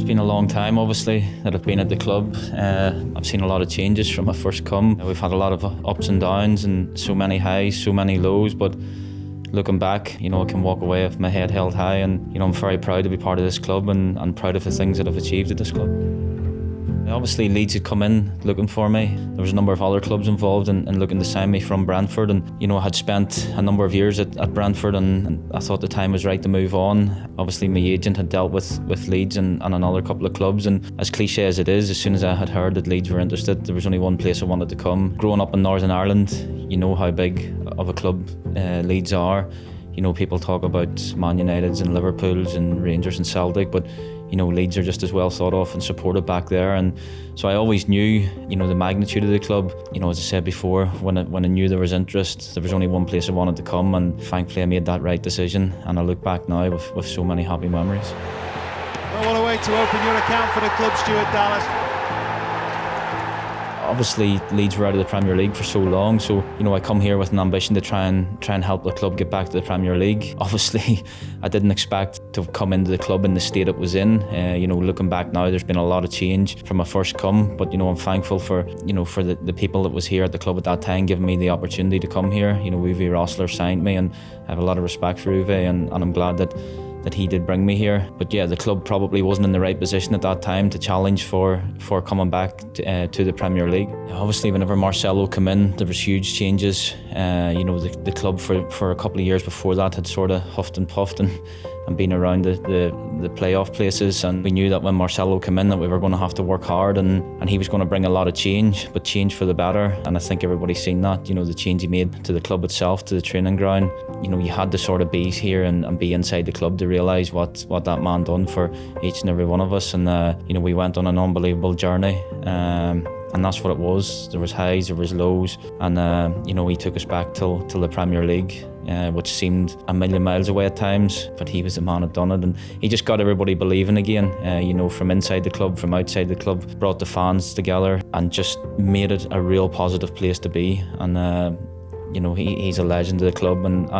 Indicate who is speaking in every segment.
Speaker 1: been a long time, obviously, that I've been at the club. I've seen a lot of changes from I first come. We've had a lot of ups and downs and so many highs, so many lows, but looking back, I can walk away with my head held high, and I'm very proud to be part of this club and proud of the things that I've achieved at this club. Obviously, Leeds had come in looking for me. There was a number of other clubs involved in looking to sign me from Brentford, and I had spent a number of years at Brentford, and I thought the time was right to move on. Obviously, my agent had dealt with Leeds and another couple of clubs, and as cliche as it is, as soon as I had heard that Leeds were interested, there was only one place I wanted to come. Growing up in Northern Ireland, you know how big of a club Leeds are. People talk about Man Uniteds and Liverpools and Rangers and Celtic, but Leeds are just as well thought of and supported back there, and so I always knew, the magnitude of the club. As I said before, when I knew there was interest, there was only one place I wanted to come, and thankfully I made that right decision, and I look back now with so many happy memories.
Speaker 2: Well, what a way to open your account for the club, Stuart Dallas.
Speaker 1: Obviously, Leeds were out of the Premier League for so long, so I come here with an ambition to try and help the club get back to the Premier League. Obviously, I didn't expect to come into the club in the state it was in. Looking back now, there's been a lot of change from my first come, but I'm thankful for the people that was here at the club at that time, giving me the opportunity to come here. Uwe Rosler signed me, and I have a lot of respect for Uwe, and I'm glad that he did bring me here. But yeah, the club probably wasn't in the right position at that time to challenge for coming back to the Premier League. Obviously, whenever Marcelo came in, there was huge changes. The club for a couple of years before that had sort of huffed and puffed and been around the playoff places, and we knew that when Marcelo came in that we were going to have to work hard, and he was going to bring a lot of change, but change for the better, and I think everybody's seen that. The change he made to the club itself, to the training ground. You had to sort of be here and be inside the club to realise what that man done for each and every one of us, and we went on an unbelievable journey. And that's what it was. There was highs, there was lows, and he took us back till the Premier League, which seemed a million miles away at times, but he was the man that done it, and he just got everybody believing again, from inside the club, from outside the club, brought the fans together and just made it a real positive place to be. And he's a legend of the club, and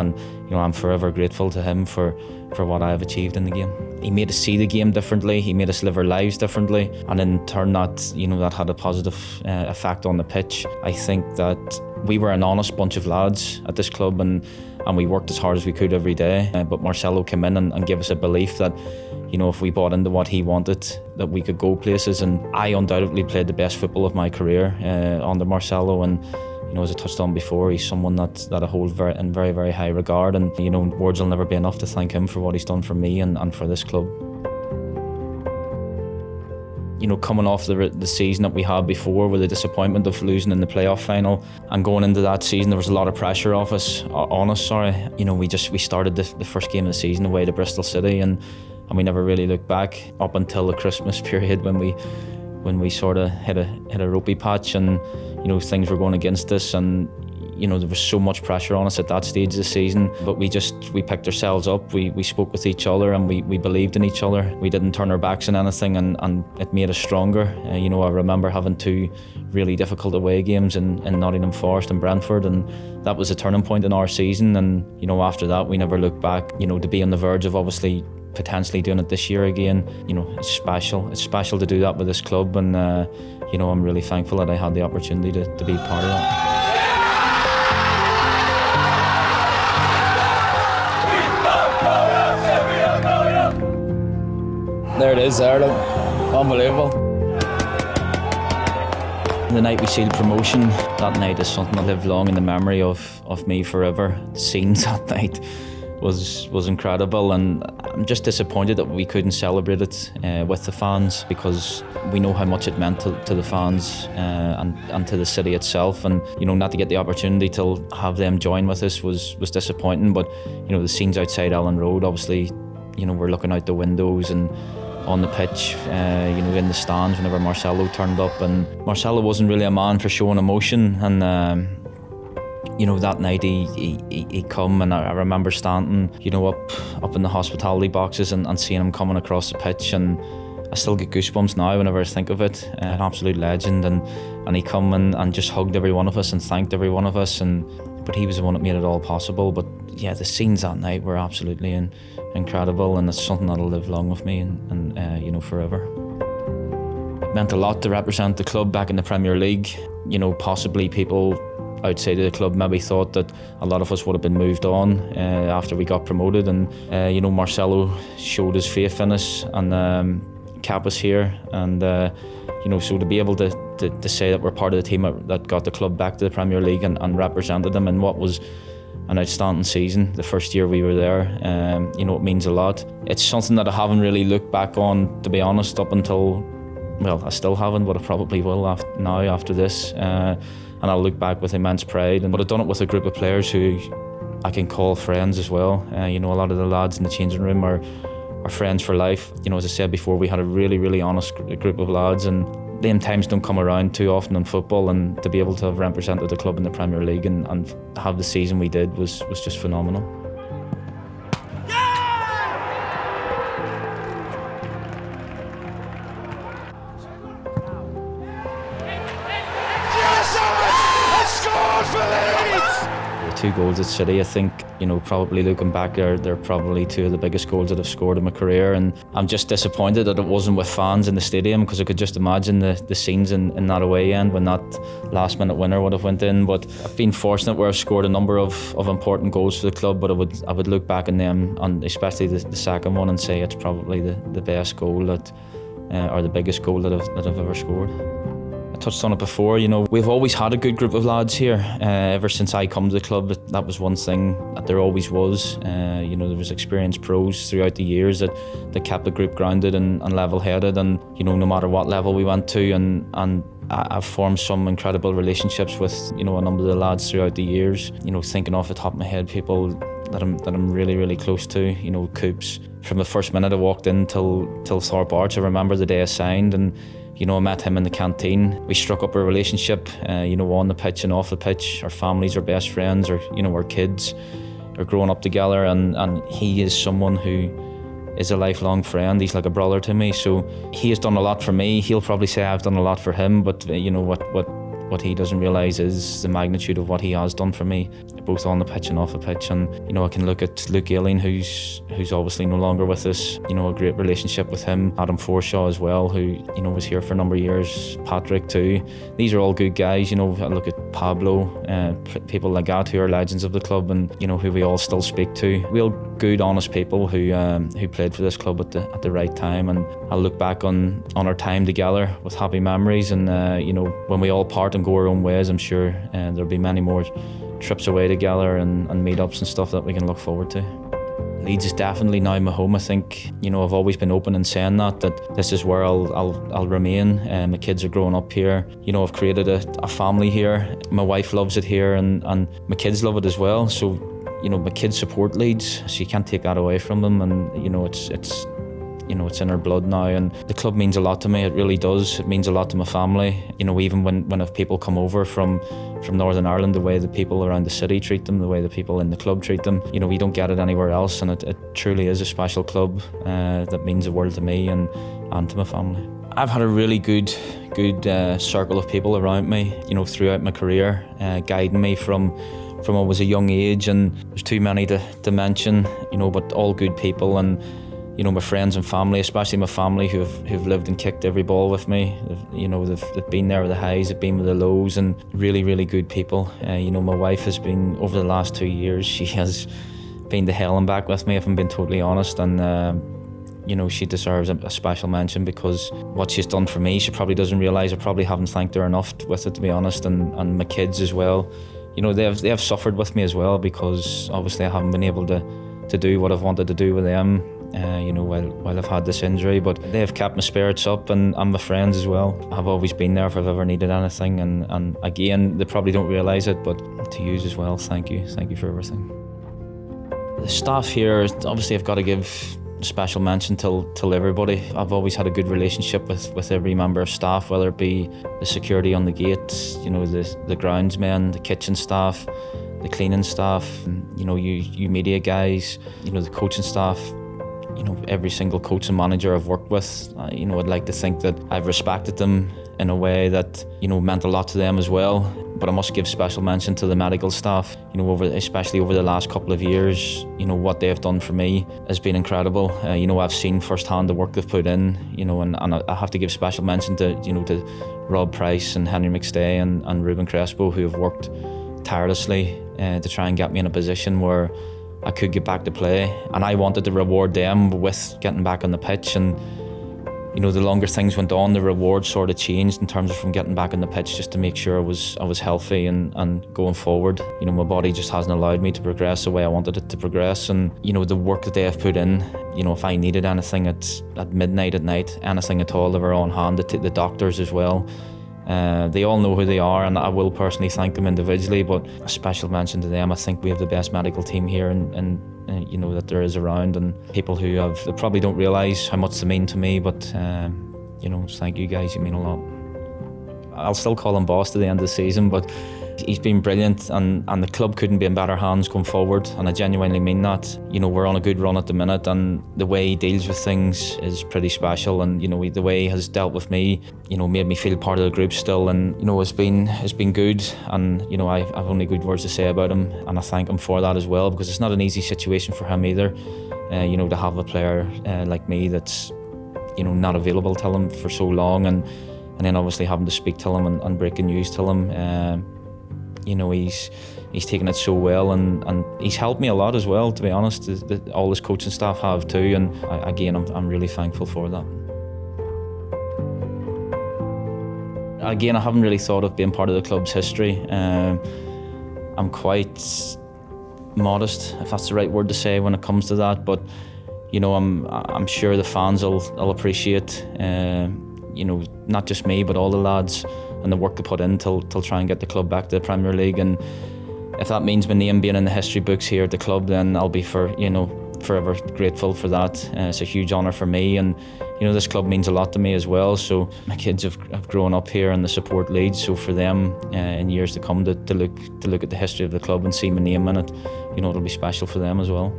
Speaker 1: I'm forever grateful to him for what I've achieved in the game. He made us see the game differently, he made us live our lives differently, and in turn that had a positive effect on the pitch. I think that we were an honest bunch of lads at this club, and we worked as hard as we could every day, but Marcelo came in and gave us a belief that if we bought into what he wanted, that we could go places, and I undoubtedly played the best football of my career under Marcelo, and as I touched on before, he's someone that I hold in very, very high regard, and words will never be enough to thank him for what he's done for me and for this club. Coming off the season that we had before, with the disappointment of losing in the playoff final, and going into that season, there was a lot of pressure on us. We started the first game of the season away to Bristol City, and we never really looked back up until the Christmas period when we sort of hit a ropey patch, and things were going against us, and there was so much pressure on us at that stage of the season, but we picked ourselves up, we spoke with each other, and we believed in each other. We didn't turn our backs on anything, and it made us stronger. I remember having 2 really difficult away games in Nottingham Forest and Brentford, and that was a turning point in our season, and after that we never looked back. To be on the verge of obviously potentially doing it this year again, it's special. It's special to do that with this club, and I'm really thankful that I had the opportunity to be part of that. There it is, Ireland. Unbelievable. The night we sealed promotion, that night is something that lived long in the memory of me forever. The scenes that night was incredible, and I'm just disappointed that we couldn't celebrate it with the fans, because we know how much it meant to the fans and to the city itself, and not to get the opportunity to have them join with us was disappointing. But the scenes outside Ellen Road, obviously we're looking out the windows and on the pitch, in the stands whenever Marcelo turned up, and Marcelo wasn't really a man for showing emotion, and that night he come, and I remember standing up in the hospitality boxes and seeing him coming across the pitch, and I still get goosebumps now whenever I think of it. An absolute legend, and he come and just hugged every one of us and thanked every one of us, but he was the one that made it all possible. But yeah, the scenes that night were absolutely incredible, and it's something that'll live long with me and forever. It meant a lot to represent the club back in the Premier League. Possibly people outside of the club maybe thought that a lot of us would have been moved on after we got promoted, and Marcelo showed his faith in us and kept us here, and so to be able to say that we're part of the team that got the club back to the Premier League and represented them in what was an outstanding season the first year we were there, it means a lot. It's something that I haven't really looked back on, to be honest, up until, well, I still haven't, but I probably will after this, and I'll look back with immense pride. But I've done it with a group of players who I can call friends as well. A lot of the lads in the changing room are friends for life. As I said before, we had a really, really honest group of lads, and them times don't come around too often in football, and to be able to have represented the club in the Premier League and have the season we did was just phenomenal. The 2 goals at City, I think, probably looking back, they're probably 2 of the biggest goals that I've scored in my career, and I'm just disappointed that it wasn't with fans in the stadium, because I could just imagine the scenes in that away end when that last minute winner would have went in. But I've been fortunate where I've scored a number of important goals for the club, but I would look back on them, and especially the second one, and say it's probably the best goal or the biggest goal that I've ever scored. Touched on it before, we've always had a good group of lads here. Ever since I come to the club, that was one thing that there always was. There was experienced pros throughout the years that kept the group grounded and level-headed, and no matter what level we went to, and I've formed some incredible relationships with a number of the lads throughout the years. Thinking off the top of my head, people that I'm really, really close to. Coops, from the first minute I walked in till Thorpe Arch, I remember the day I signed, and I met him in the canteen. We struck up a relationship, on the pitch and off the pitch. Our families are best friends, or our kids are growing up together, and he is someone who is a lifelong friend. He's like a brother to me, so he has done a lot for me. He'll probably say I've done a lot for him, but what he doesn't realise is the magnitude of what he has done for me, both on the pitch and off the pitch. And I can look at Luke Ayling, who's obviously no longer with us. A great relationship with him. Adam Forshaw as well, who was here for a number of years. Patrick too. These are all good guys. I look at Pablo, people like that who are legends of the club, and who we all still speak to. Real good, honest people who played for this club at the right time. And I'll look back on our time together with happy memories. And when we all part and go our own ways, I'm sure there'll be many more trips away together and meetups and stuff that we can look forward to. Leeds is definitely now my home. I think I've always been open in saying that this is where I'll remain. My kids are growing up here. I've created a family here. My wife loves it here, and my kids love it as well. So my kids support Leeds, so you can't take that away from them. And it's in our blood now, and the club means a lot to me. It really does. It means a lot to my family. Even when if people come over from Northern Ireland, the way the people around the city treat them, the way the people in the club treat them, we don't get it anywhere else, and it truly is a special club that means the world to me and to my family. I've had a really good circle of people around me, throughout my career, guiding me from I was a young age, and there's too many to mention, but all good people. And my friends and family, especially my family who've lived and kicked every ball with me. They've been there with the highs, they've been with the lows, and really, really good people. My wife has been, over the last 2 years, she has been to hell and back with me, if I'm being totally honest. And she deserves a special mention, because what she's done for me, she probably doesn't realise. I probably haven't thanked her enough with it, to be honest. And my kids as well. They have suffered with me as well, because obviously I haven't been able to do what I've wanted to do with them. While I've had this injury, but they have kept my spirits up, and my friends as well. I've always been there if I've ever needed anything, and again, they probably don't realise it, but to you as well, thank you for everything. The staff here, obviously I've got to give a special mention to everybody. I've always had a good relationship with every member of staff, whether it be the security on the gate, the groundsmen, the kitchen staff, the cleaning staff, you media guys, the coaching staff. every single coach and manager I've worked with, I'd like to think that I've respected them in a way that, meant a lot to them as well. But I must give special mention to the medical staff, especially over the last couple of years. What they have done for me has been incredible. I've seen firsthand the work they've put in, and I have to give special mention to Rob Price and Henry McStay and Ruben Crespo, who have worked tirelessly to try and get me in a position where I could get back to play. And I wanted to reward them with getting back on the pitch, and the longer things went on, the reward sort of changed in terms of from getting back on the pitch, just to make sure I was healthy and going forward. My body just hasn't allowed me to progress the way I wanted it to progress. And the work that they have put in, if I needed anything at midnight at night, anything at all, they were on hand. The doctors as well. They all know who they are, and I will personally thank them individually, but a special mention to them. I think we have the best medical team here and that there is around, and people who they probably don't realise how much they mean to me, but thank you guys, you mean a lot. I'll still call him boss to the end of the season, but he's been brilliant, and the club couldn't be in better hands going forward, and I genuinely mean that. We're on a good run at the minute, and the way he deals with things is pretty special, and the way he has dealt with me, made me feel part of the group still, and it's been good, and I've only good words to say about him, and I thank him for that as well, because it's not an easy situation for him either, to have a player like me that's not available to him for so long, and then obviously having to speak to him and breaking news to him. He's taken it so well, and he's helped me a lot as well, to be honest. All his coaching staff have too, and I'm really thankful for that. Again, I haven't really thought of being part of the club's history. I'm quite modest, if that's the right word to say when it comes to that, but I'm sure the fans will appreciate not just me but all the lads and the work they put in till try and get the club back to the Premier League. And if that means my name being in the history books here at the club, then I'll be forever grateful for that. It's a huge honour for me, and this club means a lot to me as well. So my kids have grown up here and the support Leeds, so for them in years to come to look at the history of the club and see my name in it, it'll be special for them as well.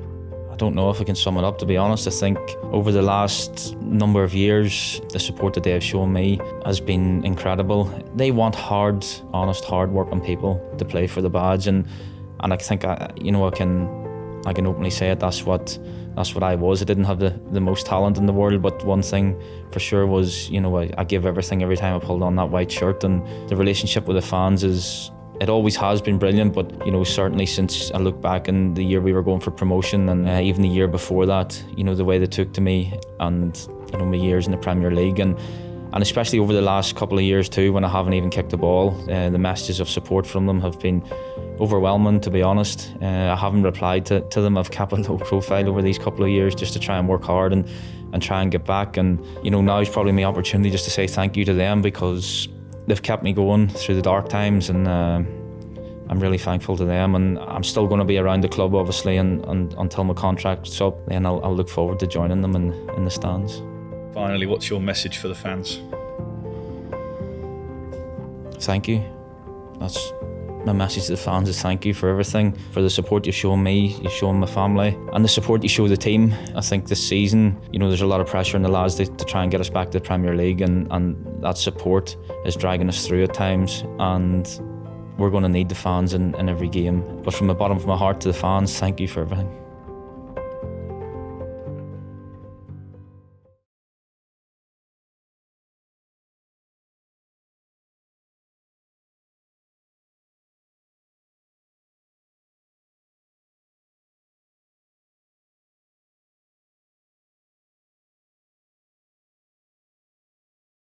Speaker 1: I don't know if I can sum it up, to be honest. I think over the last number of years, the support that they have shown me has been incredible. They want honest, hard-working people to play for the badge, and I think I can openly say it. That's what I was. I didn't have the most talent in the world, but one thing for sure was, I give everything every time I pulled on that white shirt, and the relationship with the fans it always has been brilliant, but certainly since I look back in the year we were going for promotion, and even the year before that, the way they took to me, and my years in the Premier League, and especially over the last couple of years too, when I haven't even kicked the ball, the messages of support from them have been overwhelming, to be honest. I haven't replied to them. I've kept a low profile over these couple of years just to try and work hard and try and get back, and now is probably my opportunity just to say thank you to them, because they've kept me going through the dark times, and I'm really thankful to them. And I'm still going to be around the club, obviously, and until my contract's up, then I'll look forward to joining them in the stands.
Speaker 3: Finally, what's your message for the fans?
Speaker 1: Thank you. That's my message to the fans, is thank you for everything, for the support you've shown me, you've shown my family, and the support you show the team. I think this season, there's a lot of pressure on the lads to try and get us back to the Premier League, and that support is dragging us through at times, and we're going to need the fans in every game. But from the bottom of my heart to the fans, thank you for everything.